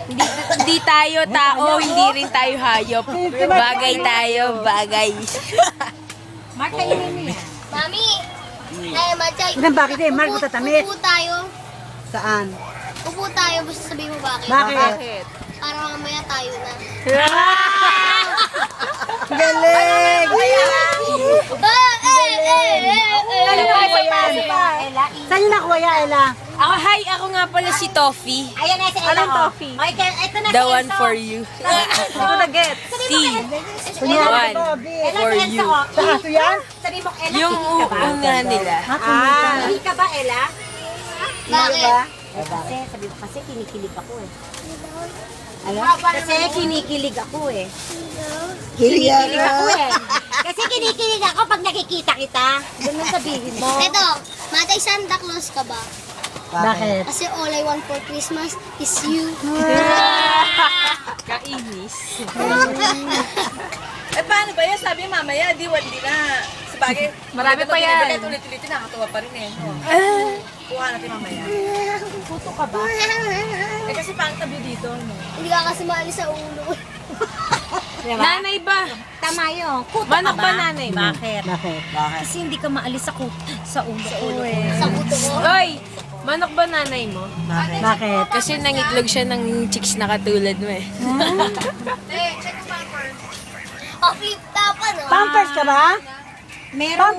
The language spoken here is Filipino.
Hindi tayo tao, hindi rin tayo hayop. Bagay tayo, bagay. Mark, kainin mo yan. Mami! Ay, Machay. Ilan bakit eh? Mark, tatamit. Upo tayo. Saan? Upo tayo. Basta sabihin mo bakit. Bakit? Para mamaya tayo na. Galing! Saan yung nakuha yan, Ella? Hi, ako nga pala si Toffee. Ayan na si Ella. Anong oh. toffee? Okay, ito na The si one Enzo. for you. Hindi ko na-get. T. Kunyari, One. Bobby. Ella, For si Enzo. you. oh. Sa aso yan? Sabi mo, Ella, Yung kinig ka ba? una nila. Kinig ka ba, Ella? Bakit? Kasi, sabi ko, kasi kinikilig ako eh. Ano? Kasi kinikilig ako eh. Kinikilig ako eh. Kasi kinikilig ako pag nakikita kita. Ganun sabihin mo. Ito, Machay, Santa Claus ka ba? Bakit? Kasi all I want for Christmas is you. Kainis. Eh paano ba yan? Sabi mamaya, di na. Sabagay, Marami pa yan. Ulit-ulit nakakatawa pa rin eh. Kuha natin mamaya. Puto ka ba? Eh kasi pang tabi dito, no? Hindi ka kasi maalis sa ulo. Diba? Nanay ba? Tama yun. Kuto Manok ka ba nanay mo? Bakit? Bakit? Kasi hindi ka maalis sa ulo ko eh. Sa kuto ko. Hoy! Manok ba nanay mo? Bakit? Kasi nangitlog siya ng chicks na katulad mo eh. Oh, flip top ano? Pampers ka ba? Meron